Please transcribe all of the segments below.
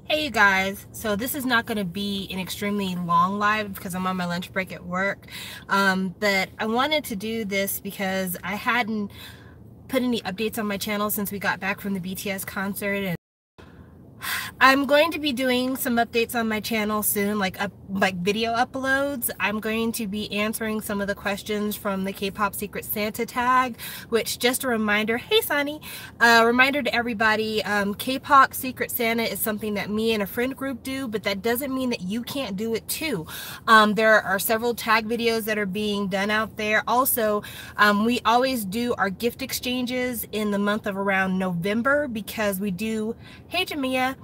Hey you guys, so this is not going to be an extremely long live because I'm on my lunch break at work, but I wanted to do this because I hadn't put any updates on my channel since we got back from the BTS concert, and I'm going to be doing some updates on my channel soon, like video uploads. I'm going to be answering some of the questions from the K-pop Secret Santa tag, which, just a reminder, hey Sunny, reminder to everybody, K-pop Secret Santa is something that me and a friend group do, but that doesn't mean that you can't do it too. There are several tag videos that are being done out there. Also, we always do our gift exchanges in the month of around November because we do, hey Jamia,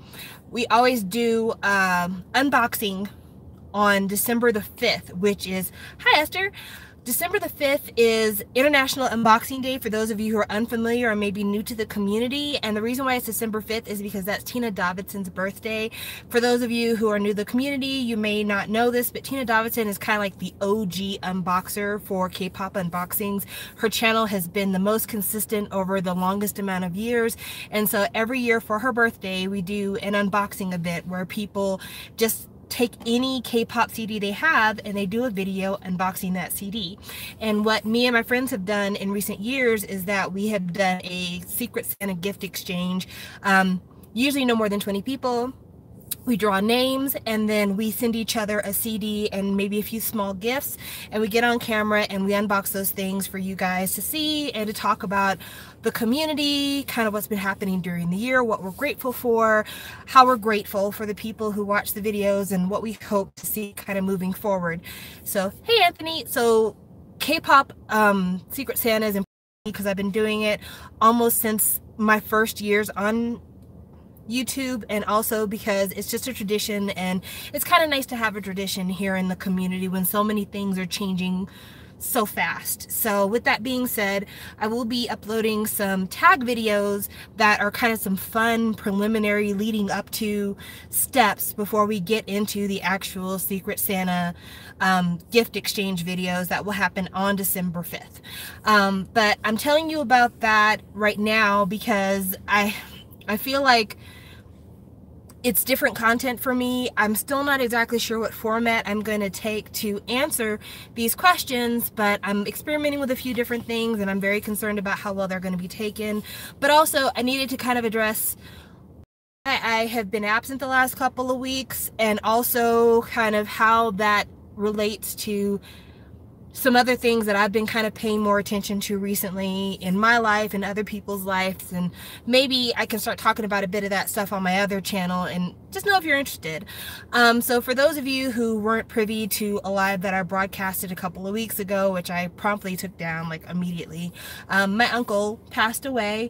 we always do unboxing on December the 5th, which is, hi Esther, December the 5th is International Unboxing Day for those of you who are unfamiliar or maybe new to the community. And the reason why it's December 5th is because that's Tina Davidson's birthday. For those of you who are new to the community, you may not know this, but Tina Davidson is kind of like the OG unboxer for K-pop unboxings. Her channel has been the most consistent over the longest amount of years. And so every year for her birthday, we do an unboxing event where people just take any K-pop CD they have and they do a video unboxing that CD. And what me and my friends have done in recent years is that we have done a Secret Santa gift exchange, usually no more than 20 people. We draw names and then we send each other a CD and maybe a few small gifts, and we get on camera and we unbox those things for you guys to see and to talk about the community, kind of what's been happening during the year, what we're grateful for, how we're grateful for the people who watch the videos, and what we hope to see kind of moving forward. So, hey Anthony, so K-pop Secret Santa is important because I've been doing it almost since my first years on YouTube, and also because it's just a tradition, and it's kind of nice to have a tradition here in the community when so many things are changing so fast. So with that being said, I will be uploading some tag videos that are kind of some fun preliminary leading up to steps before we get into the actual Secret Santa gift exchange videos that will happen on December 5th. But I'm telling you about that right now because I feel like it's different content for me. I'm still not exactly sure what format I'm going to take to answer these questions, but I'm experimenting with a few different things and I'm very concerned about how well they're going to be taken. But also I needed to kind of address I have been absent the last couple of weeks, and also kind of how that relates to some other things that I've been kind of paying more attention to recently in my life and other people's lives, and maybe I can start talking about a bit of that stuff on my other channel, and just know if you're interested. So for those of you who weren't privy to a live that I broadcasted a couple of weeks ago, which I promptly took down like immediately, my uncle passed away.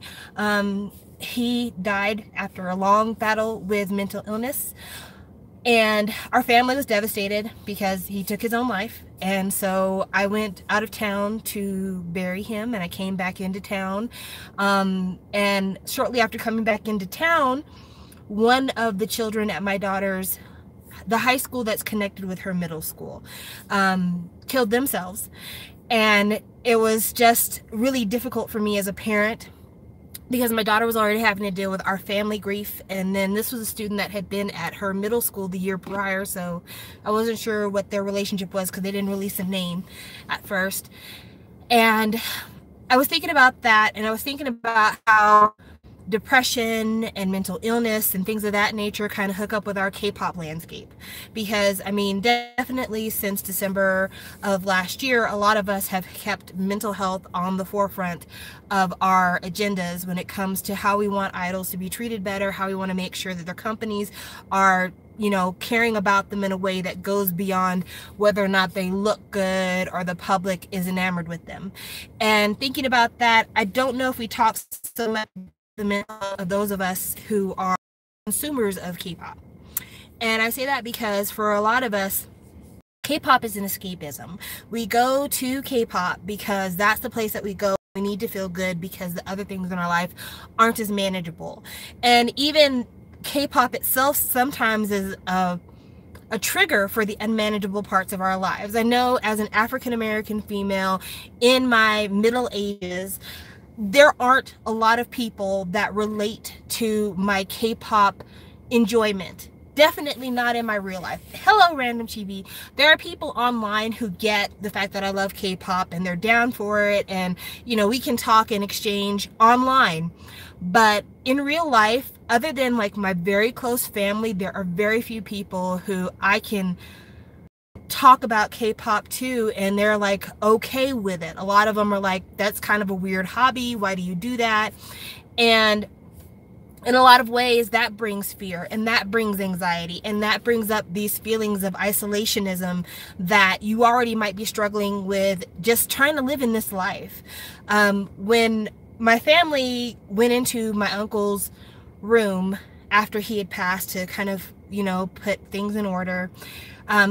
He died after a long battle with mental illness. And our family was devastated because he took his own life. And so I went out of town to bury him, and I came back into town. And shortly after coming back into town, one of the children at my daughter's, the high school that's connected with her middle school, killed themselves. And it was just really difficult for me as a parent, because my daughter was already having to deal with our family grief, and then this was a student that had been at her middle school the year prior, so I wasn't sure what their relationship was because they didn't release a name at first. And I was thinking about that, and I was thinking about how depression and mental illness and things of that nature kind of hook up with our K-pop landscape, because I mean, definitely since December of last year, a lot of us have kept mental health on the forefront of our agendas when it comes to how we want idols to be treated better, how we want to make sure that their companies are, you know, caring about them in a way that goes beyond whether or not they look good or the public is enamored with them. And thinking about that, I don't know if we talk so much the mental of those of us who are consumers of K-pop. And I say that because for a lot of us, K-pop is an escapism. We go to K-pop because that's the place that we go. We need to feel good because the other things in our life aren't as manageable. And even K-pop itself sometimes is a trigger for the unmanageable parts of our lives. I know as an African-American female in my middle ages, there aren't a lot of people that relate to my K-pop enjoyment. Definitely not in my real life. Hello, Random TV. There are people online who get the fact that I love K-pop and they're down for it, and you know, we can talk and exchange online. But in real life, other than like my very close family, there are very few people who I can talk about K-pop to and they're like okay with it. A lot of them are like, that's kind of a weird hobby, why do you do that? And in a lot of ways, that brings fear, and that brings anxiety, and that brings up these feelings of isolationism that you already might be struggling with just trying to live in this life. When my family went into my uncle's room after he had passed to kind of, you know, put things in order,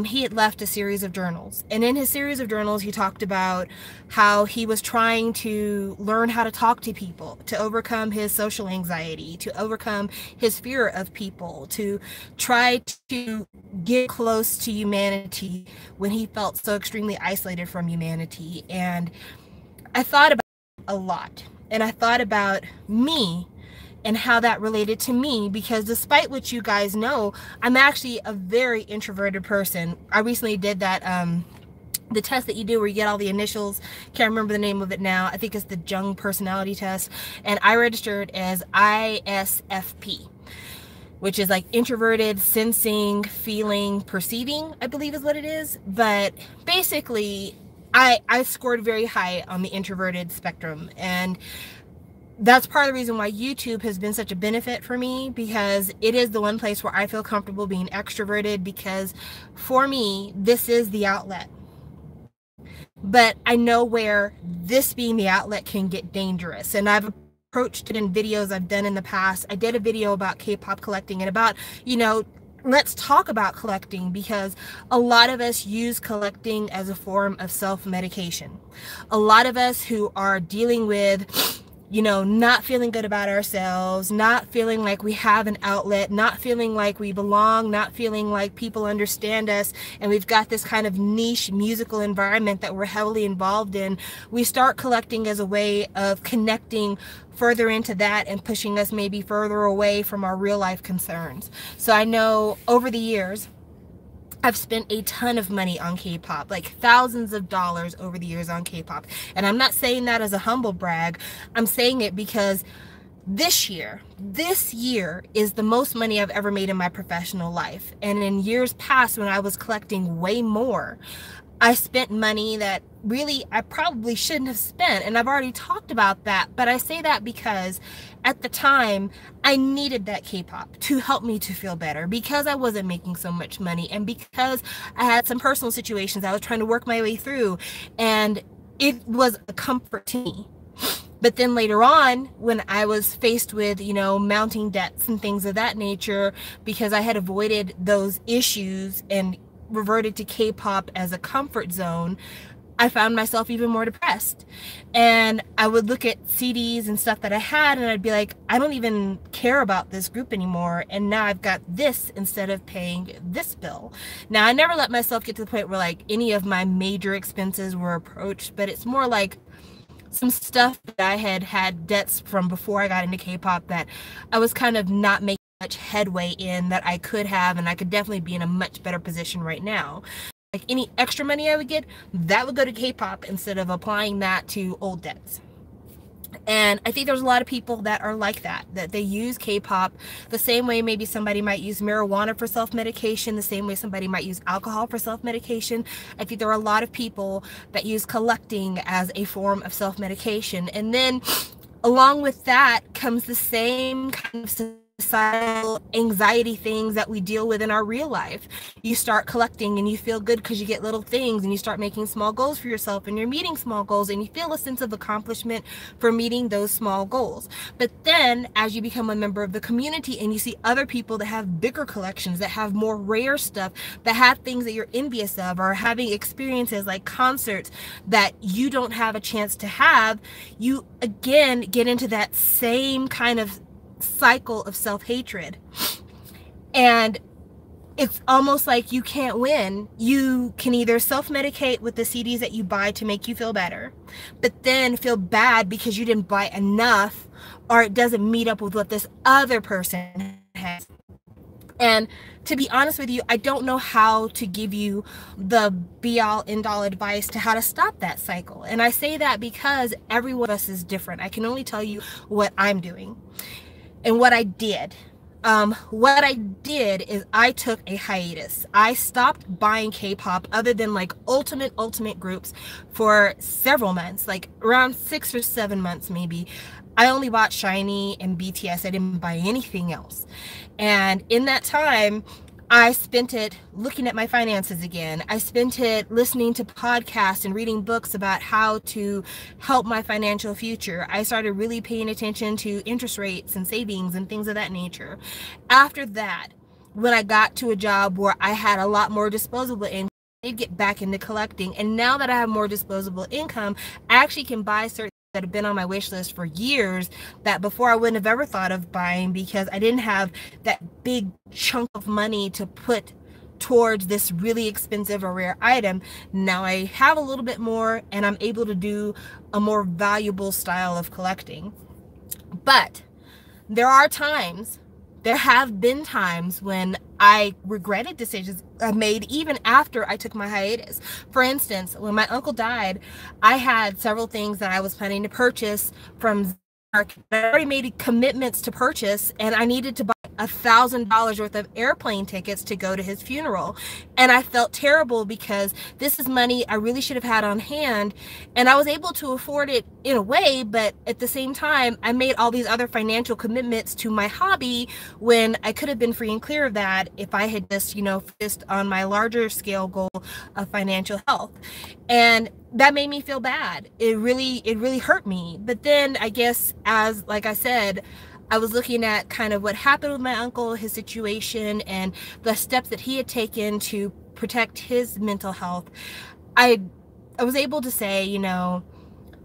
he had left a series of journals. And in his series of journals, he talked about how he was trying to learn how to talk to people, to overcome his social anxiety, to overcome his fear of people, to try to get close to humanity when he felt so extremely isolated from humanity. And I thought about it a lot. And I thought about me and how that related to me, because despite what you guys know, I'm actually a very introverted person. I recently did that the test that you do where you get all the initials. Can't remember the name of it now. I think it's the Jung personality test, and I registered as ISFP, which is like introverted, sensing, feeling, perceiving, I believe is what it is. But basically I scored very high on the introverted spectrum, and that's part of the reason why YouTube has been such a benefit for me, because it is the one place where I feel comfortable being extroverted, because for me, this is the outlet. But I know where this being the outlet can get dangerous, and I've approached it in videos I've done in the past. I did a video about K-pop collecting and about, you know, let's talk about collecting, because a lot of us use collecting as a form of self-medication. A lot of us who are dealing with, you know, not feeling good about ourselves, not feeling like we have an outlet, not feeling like we belong, not feeling like people understand us, and we've got this kind of niche musical environment that we're heavily involved in, we start collecting as a way of connecting further into that and pushing us maybe further away from our real life concerns. So I know over the years, I've spent a ton of money on K-pop, like thousands of dollars over the years on K-pop. And I'm not saying that as a humble brag. I'm saying it because this year is the most money I've ever made in my professional life. And in years past, when I was collecting way more, I spent money that really I probably shouldn't have spent, and I've already talked about that. But I say that because at the time I needed that K-pop to help me to feel better, because I wasn't making so much money, and because I had some personal situations I was trying to work my way through, and it was a comfort to me. But then later on, when I was faced with, you know, mounting debts and things of that nature, because I had avoided those issues and reverted to K-pop as a comfort zone, I found myself even more depressed. And I would look at CDs and stuff that I had, and I'd be like, I don't even care about this group anymore, and now I've got this instead of paying this bill. Now, I never let myself get to the point where like any of my major expenses were approached, but it's more like some stuff that I had debts from before I got into K-pop that I was kind of not making much headway in that I could have, and I could definitely be in a much better position right now. Like any extra money I would get, that would go to K-pop instead of applying that to old debts. And I think there's a lot of people that are like that they use K-pop the same way maybe somebody might use marijuana for self-medication, the same way somebody might use alcohol for self-medication. I think there are a lot of people that use collecting as a form of self-medication. And then along with that comes the same kind of societal anxiety things that we deal with in our real life. You start collecting and you feel good because you get little things, and you start making small goals for yourself, and you're meeting small goals, and you feel a sense of accomplishment for meeting those small goals. But then as you become a member of the community and you see other people that have bigger collections, that have more rare stuff, that have things that you're envious of, or having experiences like concerts that you don't have a chance to have, you again get into that same kind of cycle of self-hatred. And it's almost like you can't win. You can either self-medicate with the CDs that you buy to make you feel better, but then feel bad because you didn't buy enough, or it doesn't meet up with what this other person has. And to be honest with you, I don't know how to give you the be-all end-all advice to how to stop that cycle. And I say that because every one of us is different. I can only tell you what I'm doing and what I did. What I did is I took a hiatus. I stopped buying K-pop other than like ultimate groups for several months, like around 6 or 7 months maybe. I only bought SHINee and BTS. I didn't buy anything else. And in that time, I spent it looking at my finances again. I spent it listening to podcasts and reading books about how to help my financial future. I started really paying attention to interest rates and savings and things of that nature. After that, when I got to a job where I had a lot more disposable income, I did get back into collecting. And now that I have more disposable income, I actually can buy certain that have been on my wish list for years that before I wouldn't have ever thought of buying, because I didn't have that big chunk of money to put towards this really expensive or rare item. Now I have a little bit more and I'm able to do a more valuable style of collecting. But there have been times when I regretted decisions I made even after I took my hiatus. For instance, when my uncle died, I had several things that I was planning to purchase from Zmark. I already made commitments to purchase, and I needed to buy $1,000 worth of airplane tickets to go to his funeral. And I felt terrible because this is money I really should have had on hand, and I was able to afford it in a way, but at the same time I made all these other financial commitments to my hobby when I could have been free and clear of that if I had just, focused on my larger scale goal of financial health. And that made me feel bad. It really hurt me. But then I guess, as like I said, I was looking at kind of what happened with my uncle, his situation, and the steps that he had taken to protect his mental health. I was able to say,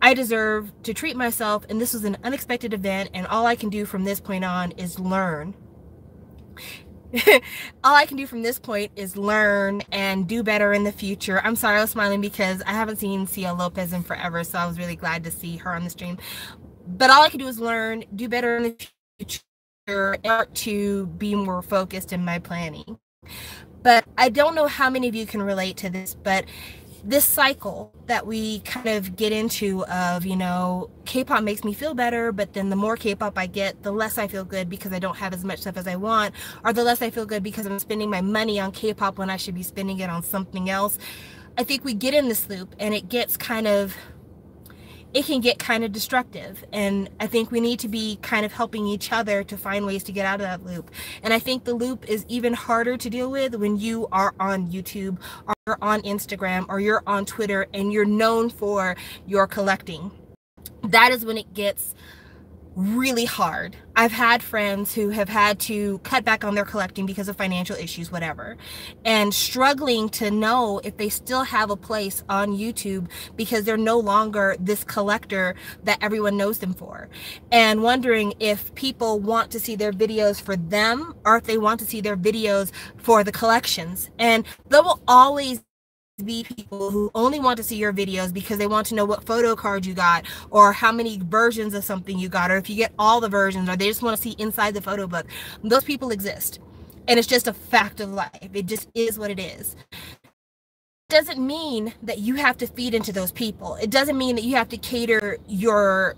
I deserve to treat myself, and this was an unexpected event, and all I can do from this point on is learn. All I can do from this point is learn and do better in the future. I'm sorry, I was smiling because I haven't seen Cia Lopez in forever, so I was really glad to see her on the stream. But all I can do is learn, do better in the future, to be more focused in my planning. But I don't know how many of you can relate to this, but this cycle that we kind of get into of, K-pop makes me feel better, but then the more K-pop I get, the less I feel good because I don't have as much stuff as I want, or the less I feel good because I'm spending my money on K-pop when I should be spending it on something else. I think we get in this loop, and it can get kind of destructive, and I think we need to be kind of helping each other to find ways to get out of that loop. And I think the loop is even harder to deal with when you are on YouTube, or you're on Instagram, or you're on Twitter, and you're known for your collecting. That is when it gets really hard. I've had friends who have had to cut back on their collecting because of financial issues, whatever, and struggling to know if they still have a place on YouTube because they're no longer this collector that everyone knows them for, and wondering if people want to see their videos for them or if they want to see their videos for the collections. And there will always be people who only want to see your videos because they want to know what photo card you got, or how many versions of something you got, or if you get all the versions, or they just want to see inside the photo book. Those people exist, and it's just a fact of life. It just is what it is. It doesn't mean that you have to feed into those people. It doesn't mean that you have to cater your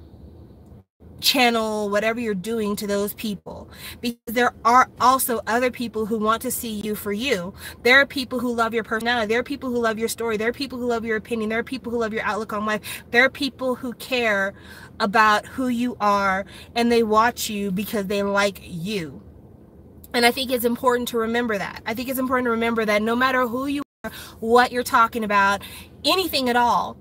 channel, whatever you're doing, to those people, because there are also other people who want to see you for you. There are people who love your personality. There are people who love your story. There are people who love your opinion. There are people who love your outlook on life. There are people who care about who you are, and they watch you because they like you. And I think it's important to remember that. I think it's important to remember that no matter who you are, what you're talking about, anything at all,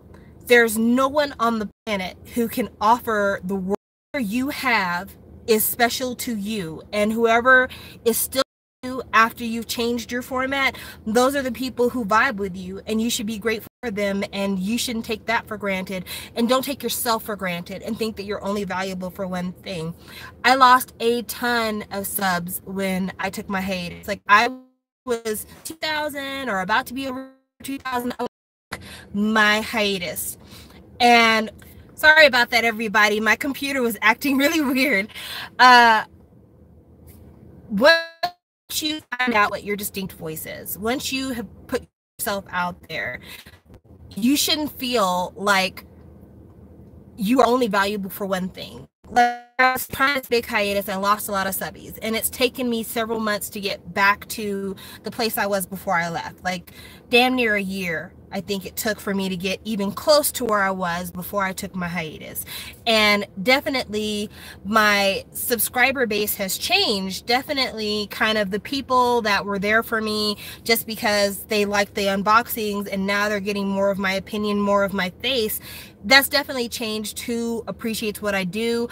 there's no one on the planet who can offer the world you have is special to you, and whoever is still you after you've changed your format, those are the people who vibe with you, and you should be grateful for them, and you shouldn't take that for granted, and don't take yourself for granted and think that you're only valuable for one thing. I lost a ton of subs when I took my hiatus. Like, I was 2,000 or about to be over 2,000 my hiatus. And sorry about that, everybody. My computer was acting really weird. What you find out what your distinct voice is, once you have put yourself out there, you shouldn't feel like you are only valuable for one thing. Like, I was trying this big hiatus, I lost a lot of subbies, and it's taken me several months to get back to the place I was before I left. Like damn near a year I think it took for me to get even close to where I was before I took my hiatus. And definitely my subscriber base has changed. Definitely kind of the people that were there for me just because they liked the unboxings and now they're getting more of my opinion, more of my face. That's definitely changed. Who appreciates what I do.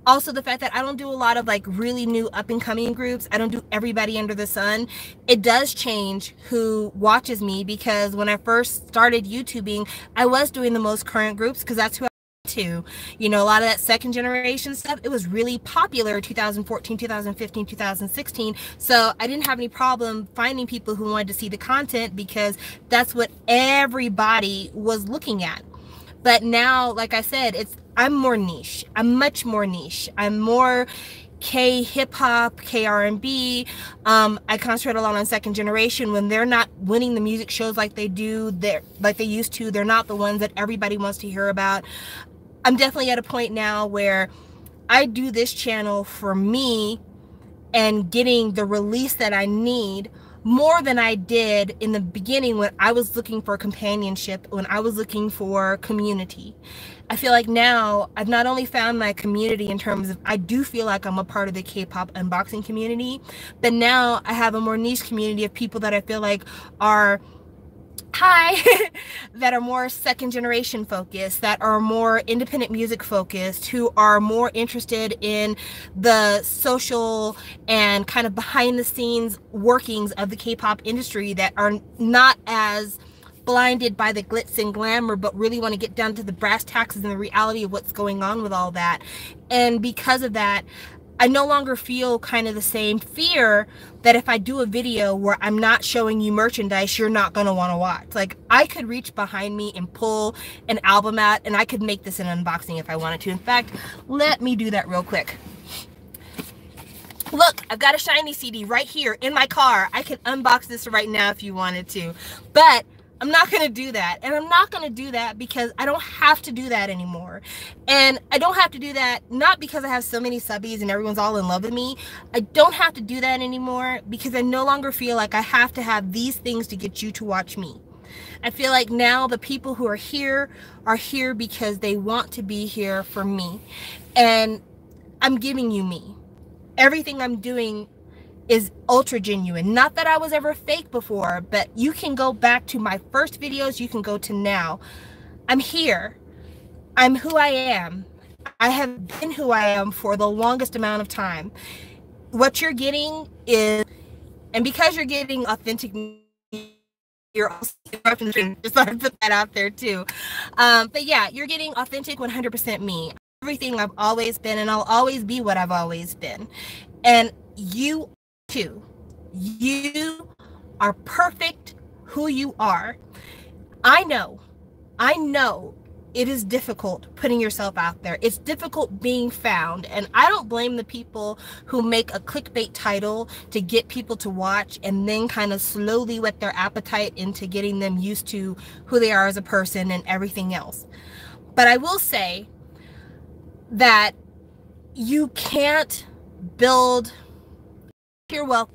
Also the fact that I don't do a lot of like really new up and coming groups. I don't do everybody under the sun. It does change who watches me, because when I first started YouTubing, I was doing the most current groups because that's who I to. You know, a lot of that second generation stuff, it was really popular 2014, 2015, 2016. So I didn't have any problem finding people who wanted to see the content because that's what everybody was looking at. But now, like I said, I'm more niche. I'm much more niche. I'm more K hip hop, K R&B. I concentrate a lot on second generation. When they're not winning the music shows like they used to, they're not the ones that everybody wants to hear about. I'm definitely at a point now where I do this channel for me and getting the release that I need more than I did in the beginning when I was looking for companionship, when I was looking for community. I feel like now I've not only found my community in terms of, I do feel like I'm a part of the K-pop unboxing community, but now I have a more niche community of people that I feel like are that are more second generation focused, that are more independent music focused, who are more interested in the social and kind of behind the scenes workings of the K-pop industry, that are not as blinded by the glitz and glamour, but really want to get down to the brass tacks and the reality of what's going on with all that. And because of that, I no longer feel kind of the same fear that if I do a video where I'm not showing you merchandise, you're not going to want to watch. Like, I could reach behind me and pull an album out, and I could make this an unboxing if I wanted to. In fact, let me do that real quick. Look, I've got a Shiny CD right here in my car. I can unbox this right now if you wanted to, but I'm not going to do that. And I'm not going to do that because I don't have to do that anymore. And I don't have to do that not because I have so many subbies and everyone's all in love with me. I don't have to do that anymore because I no longer feel like I have to have these things to get you to watch me. I feel like now the people who are here because they want to be here for me. And I'm giving you me. Everything I'm doing is ultra genuine. Not that I was ever fake before, but you can go back to my first videos, you can go to now. I'm here. I'm who I am. I have been who I am for the longest amount of time. What you're getting is, and because you're getting authentic, you're also just thought I'd put that out there too. But yeah, you're getting authentic 100% me. Everything I've always been, and I'll always be what I've always been. And you too. You are perfect who you are. I know it is difficult putting yourself out there. It's difficult being found, and I don't blame the people who make a clickbait title to get people to watch and then kind of slowly whet their appetite into getting them used to who they are as a person and everything else. But I will say that you can't build your wealth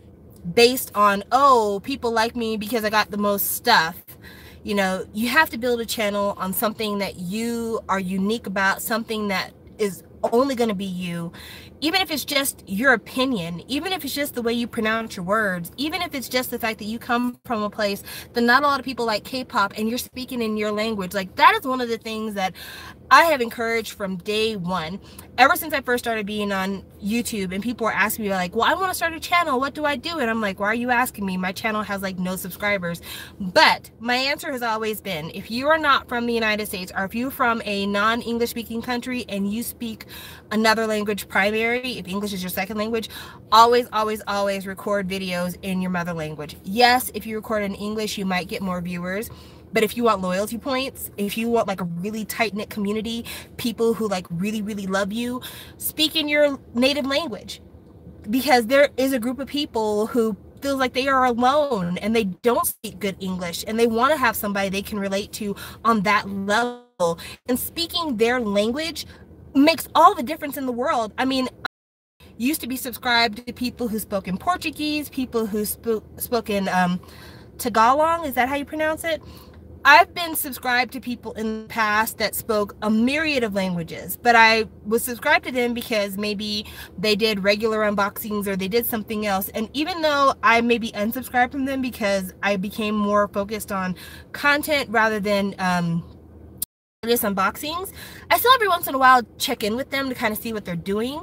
based on, oh, people like me because I got the most stuff. You know, you have to build a channel on something that you are unique about, something that is only going to be you, even if it's just your opinion, even if it's just the way you pronounce your words, even if it's just the fact that you come from a place that not a lot of people like K-pop and you're speaking in your language. Like, that is one of the things that I have encouraged from day one, ever since I first started being on YouTube, and people were asking me like, well, I want to start a channel, what do I do? And I'm like, why are you asking me? My channel has like no subscribers. But my answer has always been, if you are not from the United States, or if you're from a non-English speaking country and you speak another language primary, if English is your second language, always record videos in your mother language. Yes, if you record in English, you might get more viewers. But if you want loyalty points, if you want like a really tight-knit community, people who like really love you, speak in your native language. because there is a group of people who feels like they are alone and they don't speak good English, and they want to have somebody they can relate to on that level. And speaking their language makes all the difference in the world. I mean, I used to be subscribed to people who spoke in Portuguese, people who spoke in Tagalog. Is that how you pronounce it? I've been subscribed to people in the past that spoke a myriad of languages, but I was subscribed to them because maybe they did regular unboxings or they did something else. And even though I maybe unsubscribed from them because I became more focused on content rather than just unboxings, I still every once in a while check in with them to kind of see what they're doing.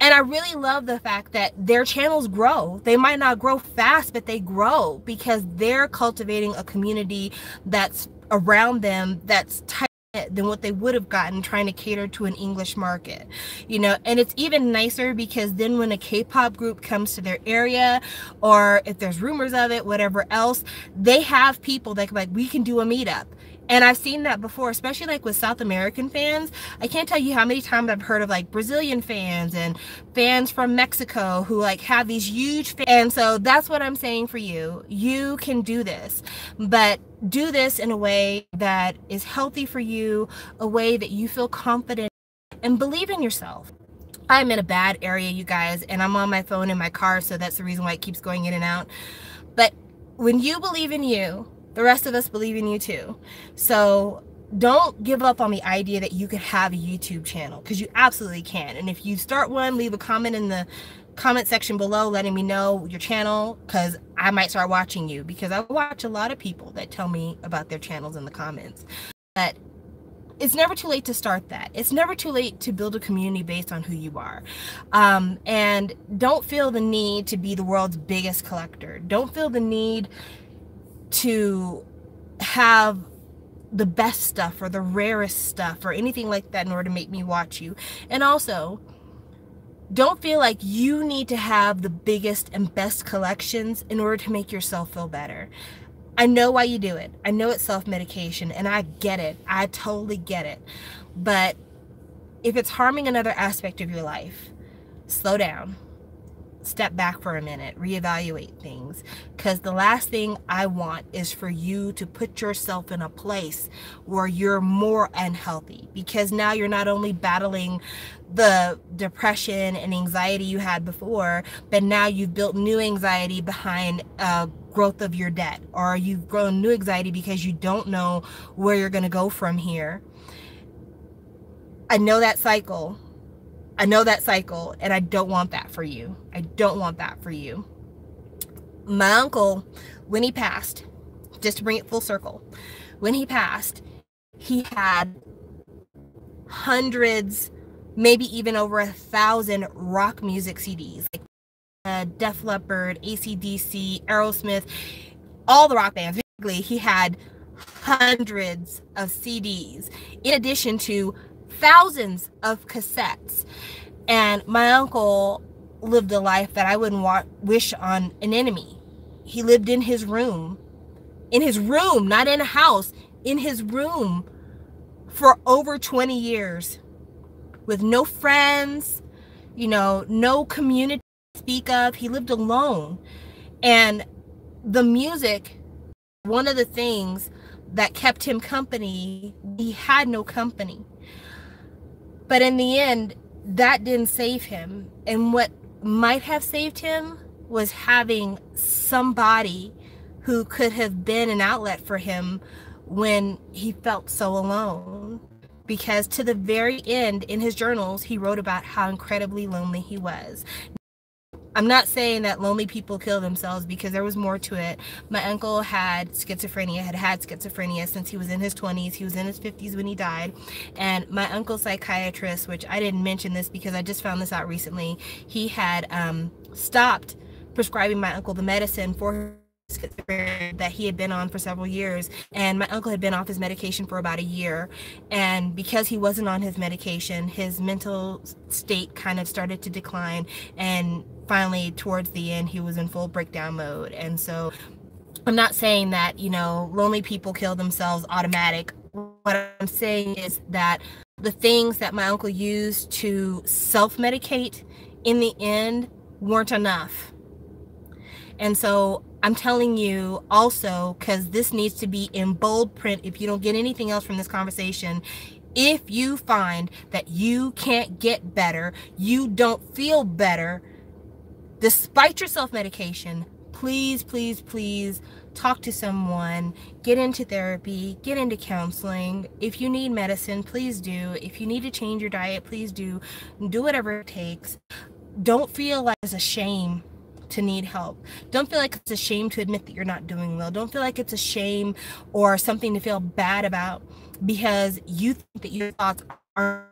And I really love the fact that their channels grow. They might not grow fast, but they grow because they're cultivating a community that's around them that's tight than what they would have gotten trying to cater to an English market, you know. And it's even nicer because then when a K-pop group comes to their area, or if there's rumors of it, whatever else, they have people that like, we can do a meetup. And I've seen that before, especially like with South American fans. I can't tell you how many times I've heard of like Brazilian fans and fans from Mexico who like have these huge fans. And so that's what I'm saying for you. You can do this, but do this in a way that is healthy for you, a way that you feel confident, and believe in yourself. I'm in a bad area, you guys, and I'm on my phone in my car, so that's the reason why it keeps going in and out. But when you believe in you, the rest of us believe in you too. So don't give up on the idea that you could have a YouTube channel, because you absolutely can. And if you start one, leave a comment in the comment section below letting me know your channel, because I might start watching you, because I watch a lot of people that tell me about their channels in the comments. But it's never too late to start that. It's never too late to build a community based on who you are. And don't feel the need to be the world's biggest collector. Don't feel the need to have the best stuff or the rarest stuff or anything like that in order to make me watch you. And also, don't feel like you need to have the biggest and best collections in order to make yourself feel better. I know why you do it. I know it's self-medication, and I get it. I totally get it. But if it's harming another aspect of your life, slow down. Step back for a minute, reevaluate things, because the last thing I want is for you to put yourself in a place where you're more unhealthy, because now you're not only battling the depression and anxiety you had before, but now you've built new anxiety behind growth of your debt, or you've grown new anxiety because you don't know where you're going to go from here. I know that cycle. I know that cycle, and I don't want that for you. I don't want that for you. My uncle, when he passed, just to bring it full circle, when he passed, he had hundreds, maybe even over 1,000 rock music CDs, like Def Leppard, AC/DC, Aerosmith, all the rock bands. Basically, he had hundreds of CDs, in addition to thousands of cassettes. And my uncle lived a life that I wouldn't wish on an enemy. He lived in his room, not in a house, in his room for over 20 years with no friends, you know, no community to speak of. He lived alone. And the music, one of the things that kept him company, he had no company. But in the end, that didn't save him. And what might have saved him was having somebody who could have been an outlet for him when he felt so alone. Because to the very end, in his journals, he wrote about how incredibly lonely he was. I'm not saying that lonely people kill themselves, because there was more to it. My uncle had schizophrenia, had schizophrenia since he was in his 20s. He was in his 50s when he died. And my uncle's psychiatrist, which I didn't mention this because I just found this out recently, he had stopped prescribing my uncle the medicine for schizophrenia that he had been on for several years. And my uncle had been off his medication for about a year, and because he wasn't on his medication, his mental state kind of started to decline, and finally towards the end he was in full breakdown mode. And so I'm not saying that, you know, lonely people kill themselves automatic. What I'm saying is that the things that my uncle used to self-medicate, in the end weren't enough. And so I'm telling you also, because this needs to be in bold print if you don't get anything else from this conversation, if you find that you can't get better, you don't feel better despite your self-medication, please, please, please talk to someone, get into therapy, get into counseling. If you need medicine, please do. If you need to change your diet, please do. Do whatever it takes. Don't feel like it's a shame to need help. Don't feel like it's a shame to admit that you're not doing well. Don't feel like it's a shame or something to feel bad about because you think that your thoughts are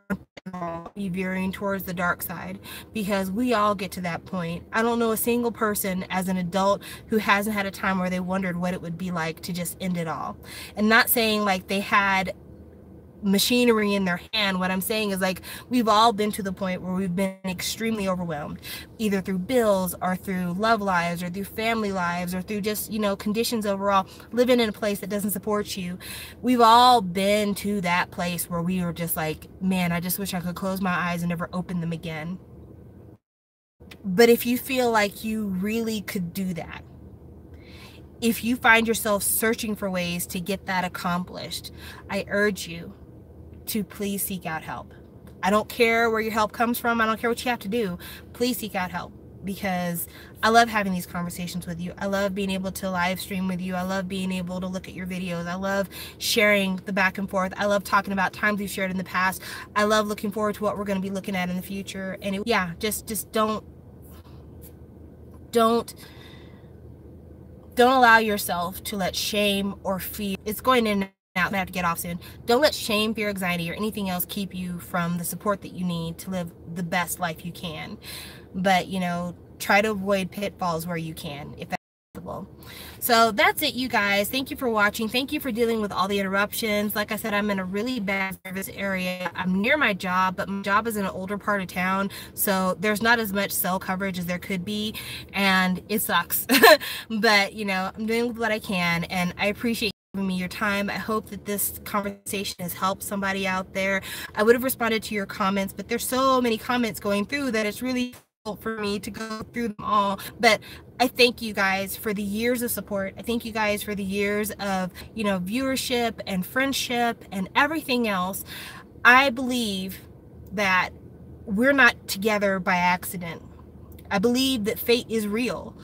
veering towards the dark side, because we all get to that point. I don't know a single person as an adult who hasn't had a time where they wondered what it would be like to just end it all. And not saying like they had machinery in their hand. What I'm saying is, like, we've all been to the point where we've been extremely overwhelmed, either through bills or through love lives or through family lives or through just, you know, conditions overall, living in a place that doesn't support you. We've all been to that place where we were just like, man, I just wish I could close my eyes and never open them again. But if you feel like you really could do that, if you find yourself searching for ways to get that accomplished, I urge you to please seek out help. I don't care where your help comes from. I don't care what you have to do. Please seek out help, because I love having these conversations with you. I love being able to live stream with you. I love being able to look at your videos. I love sharing the back and forth. I love talking about times we've shared in the past. I love looking forward to what we're going to be looking at in the future. And yeah, just don't allow yourself to let shame or fear, it's going in and out, I have to get off soon. Don't let shame, fear, anxiety, or anything else keep you from the support that you need to live the best life you can. But, you know, try to avoid pitfalls where you can, if that's possible. So that's it, you guys. Thank you for watching. Thank you for dealing with all the interruptions. Like I said, I'm in a really bad service area. I'm near my job, but my job is in an older part of town, so there's not as much cell coverage as there could be, and it sucks. But, you know, I'm doing what I can, and I appreciate me your time. I hope that this conversation has helped somebody out there. I would have responded to your comments, but there's so many comments going through that it's really difficult for me to go through them all. But I thank you guys for the years of support. I thank you guys for the years of, you know, viewership and friendship and everything else. I believe that we're not together by accident. I believe that fate is real.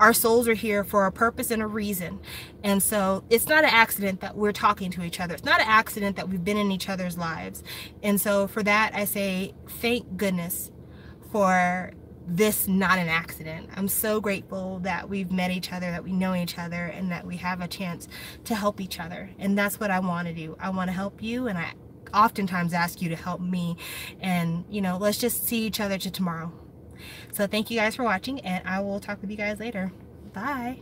Our souls are here for a purpose and a reason. And so it's not an accident that we're talking to each other. It's not an accident that we've been in each other's lives. And so for that, I say, thank goodness for this not an accident. I'm so grateful that we've met each other, that we know each other, and that we have a chance to help each other. And that's what I want to do. I want to help you, and I oftentimes ask you to help me. And, you know, let's just see each other to tomorrow. So thank you guys for watching, and I will talk with you guys later. Bye.